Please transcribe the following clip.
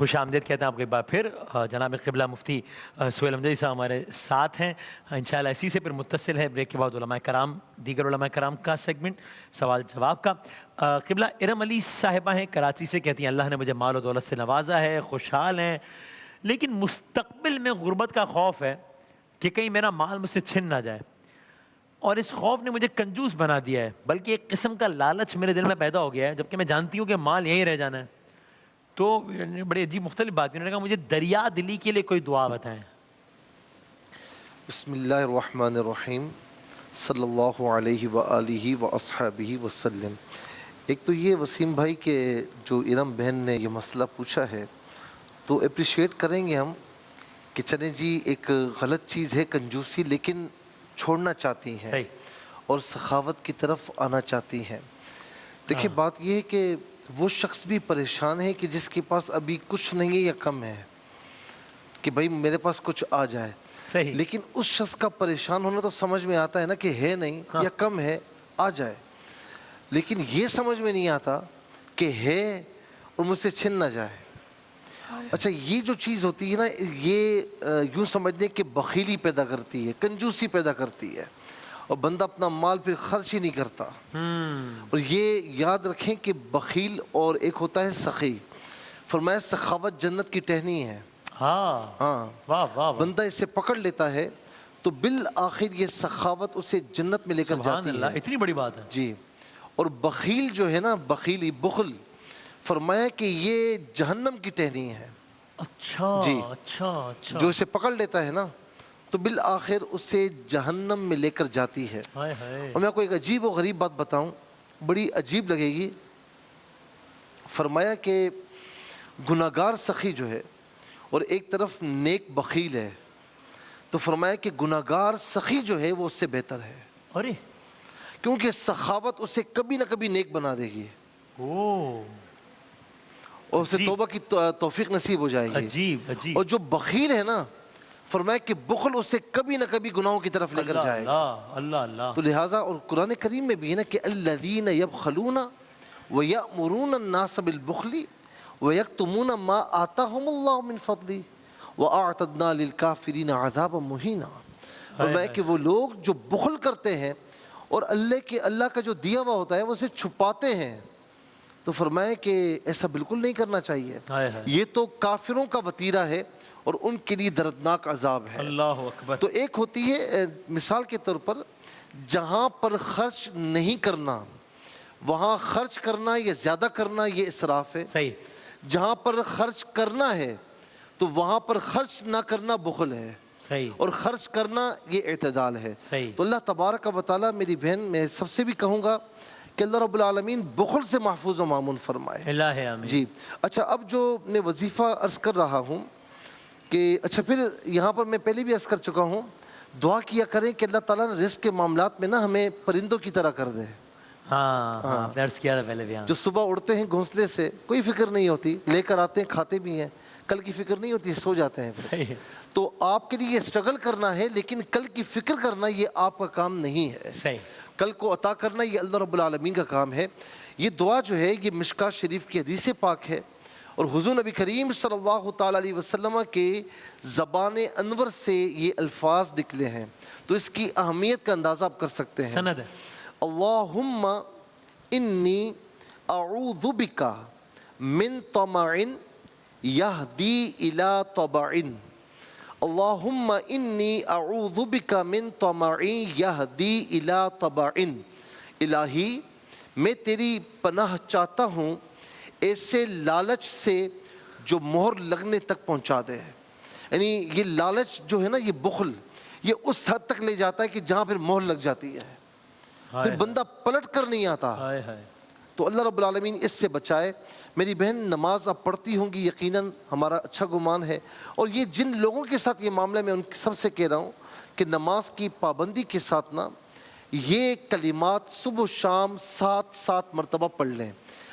خوش آمدید کہتے ہیں آپ کو ایک بار پھر۔ جناب قبلہ مفتی سہیل امجدی صاحب ہمارے ساتھ ہیں، انشاءاللہ اسی سے پھر متصل ہے بریک کے بعد علماء کرام، دیگر علماء کرام کا سیگمنٹ سوال جواب کا۔ قبلہ ارم علی صاحبہ ہیں کراچی سے، کہتی ہیں اللہ نے مجھے مال و دولت سے نوازا ہے، خوشحال ہیں، لیکن مستقبل میں غربت کا خوف ہے کہ کہیں میرا مال مجھ سے چھن نہ جائے، اور اس خوف نے مجھے کنجوس بنا دیا ہے، بلکہ ایک قسم کا لالچ میرے دل میں پیدا ہو گیا ہے، جبکہ میں جانتی ہوں کہ مال یہیں رہ جانا ہے۔ تو بڑی عجیب مختلف بات ہے، انہوں نے کہا مجھے دریا دلی کے لیے کوئی دعا بتائیں۔ بسم اللہ الرحمن الرحیم، صلی اللہ علیہ وآلہ واصحابہ وسلم۔ ایک تو یہ وسیم بھائی کہ جو ارم بہن نے یہ مسئلہ پوچھا ہے تو اپریشیٹ کریں گے ہم کہ چلیں جی ایک غلط چیز ہے کنجوسی، لیکن چھوڑنا چاہتی ہیں اور سخاوت کی طرف آنا چاہتی ہیں۔ دیکھیں بات یہ ہے کہ وہ شخص بھی پریشان ہے کہ جس کے پاس ابھی کچھ نہیں ہے یا کم ہے، کہ بھائی میرے پاس کچھ آ جائے، لیکن اس شخص کا پریشان ہونا تو سمجھ میں آتا ہے نا کہ ہے نہیں یا کم ہے، آ جائے، لیکن یہ سمجھ میں نہیں آتا کہ ہے اور مجھ سے چھن نہ جائے۔ اچھا یہ جو چیز ہوتی ہے نا، یہ یوں سمجھ لیں کہ بخیلی پیدا کرتی ہے، کنجوسی پیدا کرتی ہے، اور بندہ اپنا مال پھر خرچ ہی نہیں کرتا۔ اور یہ یاد رکھیں کہ بخیل اور ایک ہوتا ہے سخی، فرمایا سخاوت جنت کی ٹہنی ہے۔ ہاں بندہ اسے پکڑ لیتا ہے تو بالآخر یہ سخاوت اسے جنت میں لے کر جاتی ہے۔ اتنی بڑی بات ہے جی۔ اور بخیل جو ہے نا، بخیلی بخل، فرمایا کہ یہ جہنم کی ٹہنی ہے۔ اچھا جی، اچھا جو اسے پکڑ لیتا ہے نا تو بالآخر اسے جہنم میں لے کر جاتی ہے۔ اور میں آپ کو ایک عجیب و غریب بات بتاؤں، بڑی عجیب لگے گی۔ فرمایا کہ گناہگار سخی جو ہے اور ایک طرف نیک بخیل ہے، تو فرمایا کہ گناہگار سخی جو ہے وہ اس سے بہتر ہے، ارے کیونکہ سخاوت اسے کبھی نہ کبھی نیک بنا دے گی اور اسے توبہ کی توفیق نصیب ہو جائے گی۔ عجیب عجیب۔ اور جو بخیل ہے نا، فرمایا کہ بخل اسے کبھی نہ کبھی گناہوں کی طرف لے کر جائے گا۔ اللہ اللہ۔ تو لہٰذا اور قرآن کریم میں بھی ہے نا کہ الذین یبخلون ویأمرون الناس بالبخل ویکتمون ما آتاہم اللہ من فضلہ واعتدنا للکافرین عذابا مہینا۔ فرمایا کہ وہ لوگ جو بخل کرتے ہیں اور اللہ کا جو دیا ہوا ہوتا ہے وہ اسے چھپاتے ہیں، تو فرمایا کہ ایسا بالکل نہیں کرنا چاہیے، یہ تو کافروں کا وتیرہ ہے اور ان کے لیے دردناک عذاب ہے۔ اللہ اکبر۔ تو ایک ہوتی ہے مثال کے طور پر، جہاں پر خرچ نہیں کرنا وہاں خرچ کرنا یا زیادہ کرنا یہ اسراف ہے۔ صحیح۔ جہاں پر خرچ کرنا ہے تو وہاں پر خرچ نہ کرنا بخل ہے، صحیح۔ اور خرچ کرنا یہ اعتدال ہے۔ صحیح۔ تو اللہ تبارک و تعالیٰ، میری بہن میں سب سے بھی کہوں گا کہ اللہ رب العالمین بخل سے محفوظ و مامون فرمائے۔ اللہ آمین۔ جی اچھا، اب جو میں وظیفہ عرض کر رہا ہوں کہ اچھا، پھر یہاں پر میں پہلے بھی عرض کر چکا ہوں، دعا کیا کریں کہ اللہ تعالیٰ نے رزق کے معاملات میں نا ہمیں پرندوں کی طرح کر دے۔ ہاں عرض کیا تھا پہلے بھی، جو صبح اڑتے ہیں گھونسلے سے، کوئی فکر نہیں ہوتی، لے کر آتے ہیں کھاتے بھی ہیں، کل کی فکر نہیں ہوتی، سو جاتے ہیں۔ صحیح۔ تو آپ کے لیے یہ اسٹرگل کرنا ہے، لیکن کل کی فکر کرنا یہ آپ کا کام نہیں ہے۔ صحیح۔ کل کو عطا کرنا یہ اللہ رب العالمین کا کام ہے۔ یہ دعا جو ہے یہ مشکاۃ شریف کی حدیث پاک ہے، اور حضور نبی کریم صلی اللہ تعالیٰ علیہ وسلم کے زبان انور سے یہ الفاظ نکلے ہیں، تو اس کی اہمیت کا اندازہ آپ کر سکتے ہیں۔ سند ہے۔ اللہم انی اعوذ بک من طمع یہدی الی طبع، اللہم انی اعوذ بک من طمع یہدی الی طبع۔ الہی میں تیری پناہ چاہتا ہوں ایسے لالچ سے جو مہر لگنے تک پہنچا دے۔ یعنی یہ لالچ جو ہے نا، یہ بخل، یہ اس حد تک لے جاتا ہے کہ جہاں پھر مہر لگ جاتی ہے، پھر بندہ پلٹ کر نہیں آتا۔ تو اللہ رب العالمین اس سے بچائے۔ میری بہن نماز آپ پڑھتی ہوں گی، یقیناً ہمارا اچھا گمان ہے، اور یہ جن لوگوں کے ساتھ یہ معاملہ میں ان سب سے کہہ رہا ہوں کہ نماز کی پابندی کے ساتھ نا یہ کلمات صبح و شام 7 مرتبہ پڑھ لیں۔